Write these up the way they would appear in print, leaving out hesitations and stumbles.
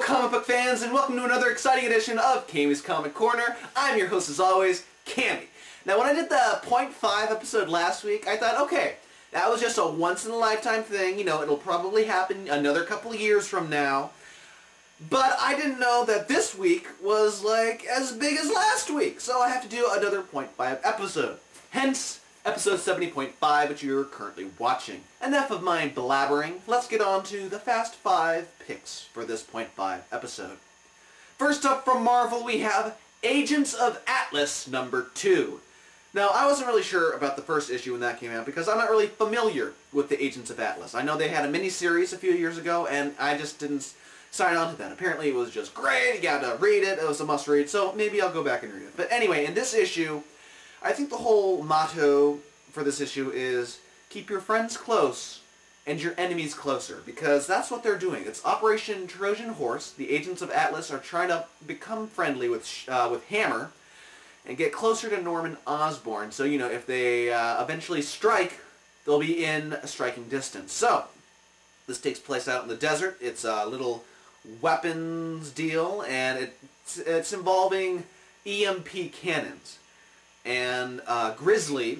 comic book fans, and welcome to another exciting edition of Cammy's Comic Corner. I'm your host as always, Cammy. Now when I did the .5 episode last week, I thought, okay, that was just a once-in-a-lifetime thing, you know, it'll probably happen another couple of years from now. But I didn't know that this week was like as big as last week, so I have to do another .5 episode. Hence, episode 70.5, which you're currently watching. Enough of my blabbering, let's get on to the Fast 5 picks for this .5 episode. First up from Marvel, we have Agents of Atlas #2. Now, I wasn't really sure about the first issue when that came out because I'm not really familiar with the Agents of Atlas. I know they had a mini-series a few years ago, and I just didn't sign on to that. Apparently it was just great, you gotta read it, it was a must-read, so maybe I'll go back and read it. But anyway, in this issue, I think the whole motto for this issue is keep your friends close and your enemies closer, because that's what they're doing. It's Operation Trojan Horse. The Agents of Atlas are trying to become friendly with Hammer and get closer to Norman Osborn, so, you know, if they eventually strike, they'll be in striking distance. So, this takes place out in the desert. It's a little weapons deal, and it's involving EMP cannons. And Grizzly,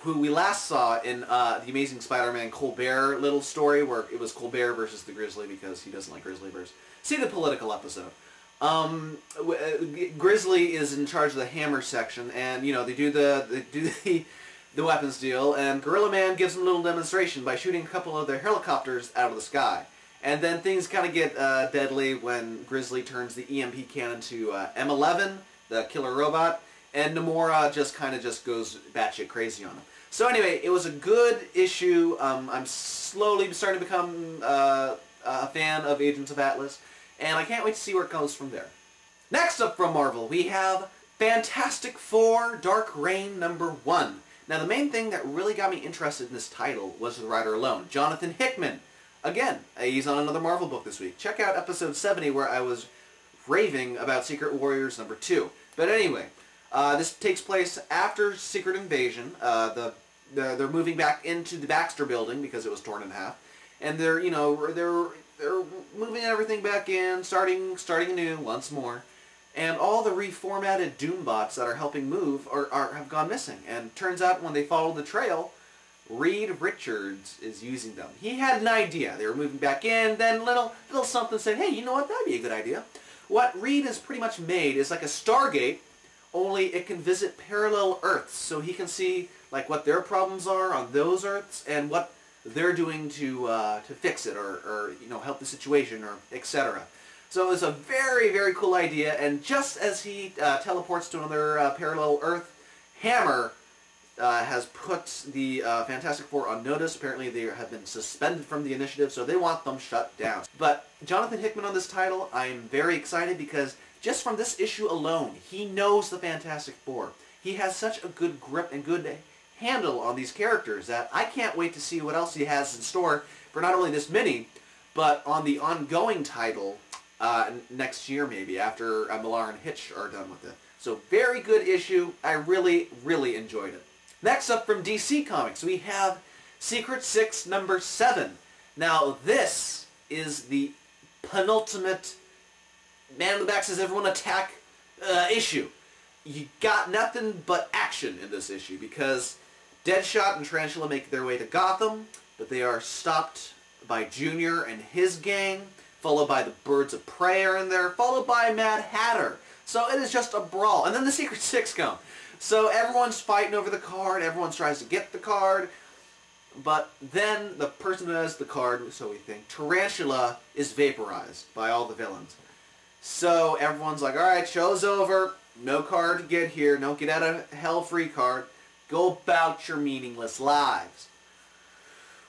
who we last saw in the Amazing Spider-Man Colbert little story, where it was Colbert versus the Grizzly because he doesn't like Grizzly bears. See the political episode. Grizzly is in charge of the Hammer section, and you know they do the weapons deal, and Gorilla Man gives them a little demonstration by shooting a couple of their helicopters out of the sky. And then things kind of get deadly when Grizzly turns the EMP cannon to M11, the killer robot, and Namora just goes batshit crazy on him. So anyway, it was a good issue. I'm slowly starting to become a fan of Agents of Atlas, and I can't wait to see where it goes from there. Next up from Marvel, we have Fantastic Four Dark Reign #1. Now the main thing that really got me interested in this title was the writer alone, Jonathan Hickman. Again, he's on another Marvel book this week. Check out episode 70 where I was raving about Secret Warriors #2. But anyway, this takes place after Secret Invasion. They're moving back into the Baxter building because it was torn in half, and they're moving everything back in, starting anew once more. And all the reformatted Doombots that are helping move have gone missing. And turns out when they follow the trail, Reed Richards is using them. He had an idea. They were moving back in, then little something said, hey, you know what, that'd be a good idea. What Reed has pretty much made is like a Stargate, only it can visit parallel Earths, so he can see like what their problems are on those Earths and what they're doing to fix it or you know, help the situation or etc. So it's a very, very cool idea, and just as he teleports to another parallel Earth, Hammer has put the Fantastic Four on notice. Apparently they have been suspended from the initiative, so they want them shut down. But Jonathan Hickman on this title, I'm very excited because just from this issue alone, he knows the Fantastic Four. He has such a good grip and good handle on these characters that I can't wait to see what else he has in store for not only this mini, but on the ongoing title next year maybe, after Millar and Hitch are done with it. So very good issue. I really, really enjoyed it. Next up from DC Comics, we have Secret Six #7. Now this is the penultimate Man in the Back Says Everyone Attack issue. You got nothing but action in this issue because Deadshot and Tarantula make their way to Gotham, but they are stopped by Junior and his gang, followed by the Birds of Prey are in there, followed by Mad Hatter. So it is just a brawl. And then the Secret Six come. So everyone's fighting over the card, everyone tries to get the card, but then the person who has the card, so we think, Tarantula, is vaporized by all the villains. So everyone's like, alright, show's over, no card to get here, no get out of hell free card, go about your meaningless lives.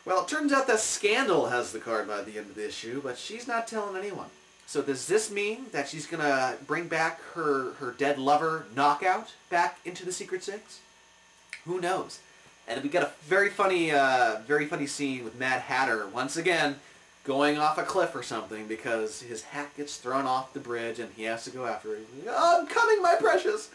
Well, it turns out that Scandal has the card by the end of the issue, but she's not telling anyone. So does this mean that she's going to bring back her dead lover, Knockout, back into the Secret Six? Who knows? And we got a very funny scene with Mad Hatter, once again, going off a cliff or something because his hat gets thrown off the bridge and he has to go after it. Oh, I'm coming, my precious!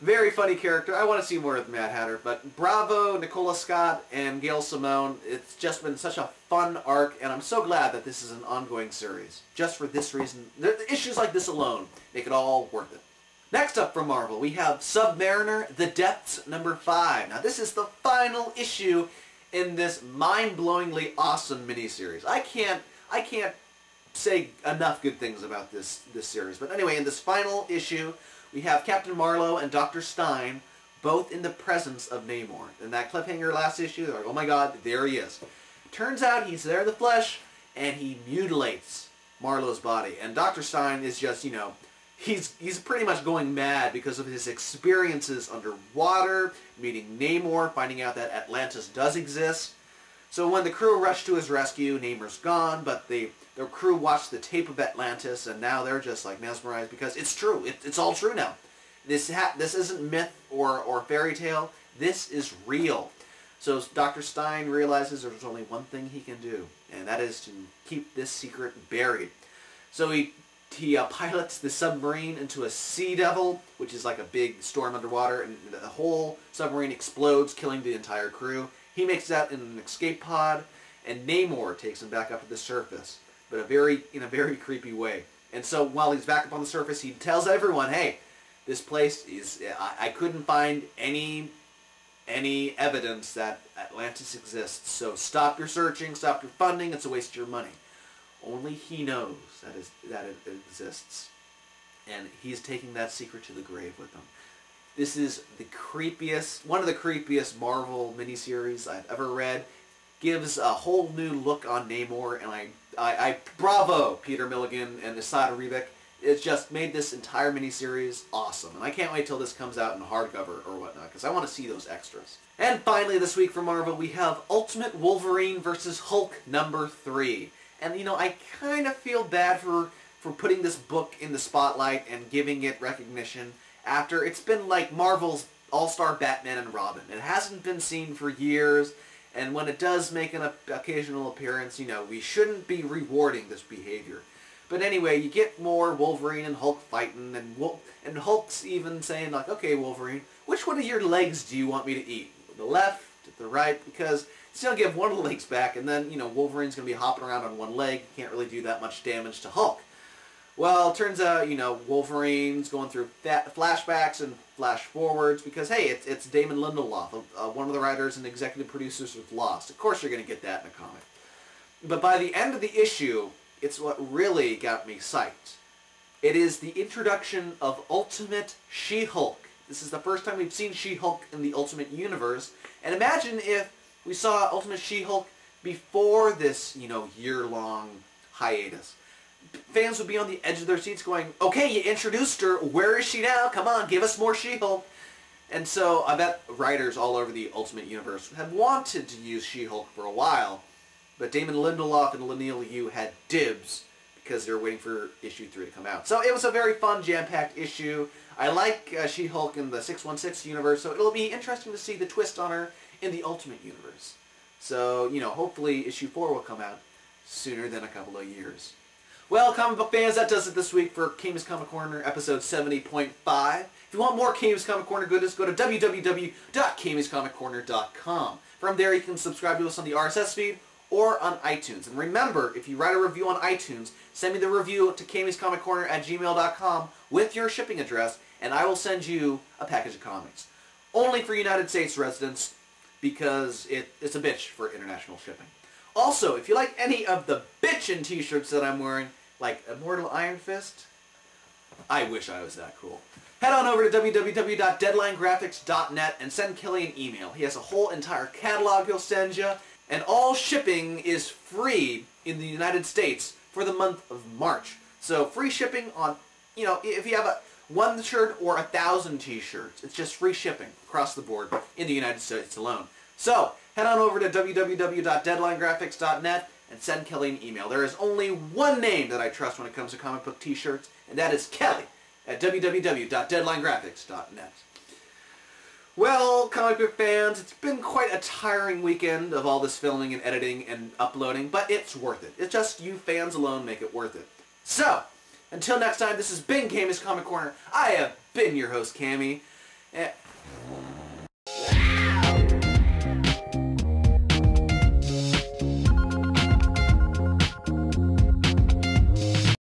Very funny character. I want to see more of the Mad Hatter. But bravo, Nicola Scott and Gail Simone. It's just been such a fun arc, and I'm so glad that this is an ongoing series. Just for this reason. The issues like this alone make it all worth it. Next up from Marvel, we have Submariner, The Depths, #5. Now this is the final issue in this mind-blowingly awesome miniseries. I can't say enough good things about this series. But anyway, in this final issue, we have Captain Marlowe and Dr. Stein both in the presence of Namor. In that cliffhanger last issue, they're like, oh my god, there he is. Turns out he's there in the flesh, and he mutilates Marlowe's body. And Dr. Stein is just, you know, he's pretty much going mad because of his experiences underwater, meeting Namor, finding out that Atlantis does exist. So when the crew rushed to his rescue, Namor's gone, but the crew watched the tape of Atlantis, and now they're just like mesmerized because it's true. It's all true now. This isn't myth or fairy tale. This is real. So Dr. Stein realizes there's only one thing he can do, and that is to keep this secret buried. So he pilots the submarine into a sea devil, which is like a big storm underwater, and the whole submarine explodes, killing the entire crew. He makes that in an escape pod, and Namor takes him back up to the surface, but in a very creepy way. And so while he's back up on the surface, he tells everyone, hey, this place is, I couldn't find any evidence that Atlantis exists, so stop your searching, stop your funding, it's a waste of your money. Only he knows that it exists, and he's taking that secret to the grave with him. This is one of the creepiest Marvel miniseries I've ever read. Gives a whole new look on Namor, and I bravo Peter Milligan and Asada Rebic. It's just made this entire miniseries awesome, and I can't wait till this comes out in hardcover or whatnot, because I want to see those extras. And finally, this week for Marvel, we have Ultimate Wolverine vs. Hulk #3. And, you know, I kind of feel bad for putting this book in the spotlight and giving it recognition after it's been like Marvel's All-Star Batman and Robin. It hasn't been seen for years, and when it does make an occasional appearance, you know, we shouldn't be rewarding this behavior. But anyway, you get more Wolverine and Hulk fighting, and Hulk's even saying, like, okay, Wolverine, which one of your legs do you want me to eat? The left, the right? Because he's going to give one of the legs back, and then, you know, Wolverine's going to be hopping around on one leg. You can't really do that much damage to Hulk. Well, it turns out, you know, Wolverine's going through flashbacks and flash forwards because, hey, it's Damon Lindelof, one of the writers and executive producers of Lost. Of course you're going to get that in a comic. But by the end of the issue, it's what really got me psyched. It is the introduction of Ultimate She-Hulk. This is the first time we've seen She-Hulk in the Ultimate Universe. And imagine if we saw Ultimate She-Hulk before this, you know, year-long hiatus. Fans would be on the edge of their seats going, okay, you introduced her, where is she now? Come on, give us more She-Hulk. And so I bet writers all over the Ultimate Universe had wanted to use She-Hulk for a while, but Damon Lindelof and Leinil Yu had dibs because they were waiting for issue 3 to come out. So it was a very fun, jam-packed issue. I like She-Hulk in the 616 universe, so it'll be interesting to see the twist on her in the Ultimate Universe. So, you know, hopefully issue 4 will come out sooner than a couple of years. Well, comic book fans, that does it this week for Camy's Comic Corner, episode 70.5. If you want more Camy's Comic Corner goodness, go to www.camyscomiccorner.com. From there, you can subscribe to us on the RSS feed or on iTunes. And remember, if you write a review on iTunes, send me the review to camyscomiccorner@gmail.com with your shipping address, and I will send you a package of comics. Only for United States residents, because it's a bitch for international shipping. Also, if you like any of the bitchin' t-shirts that I'm wearing, like Immortal Iron Fist, I wish I was that cool. Head on over to www.deadlinegraphics.net and send Kelly an email. He has a whole entire catalog he'll send you, and all shipping is free in the United States for the month of March. So free shipping on, you know, if you have one shirt or 1,000 t-shirts, it's just free shipping across the board in the United States alone. So, head on over to www.deadlinegraphics.net and send Kelly an email. There is only one name that I trust when it comes to comic book t-shirts, and that is Kelly at www.deadlinegraphics.net. Well, comic book fans, it's been quite a tiring weekend of all this filming and editing and uploading, but it's worth it. It's just you fans alone make it worth it. So, until next time, this has been Camy's Comic Corner. I have been your host, Cammy, Eh,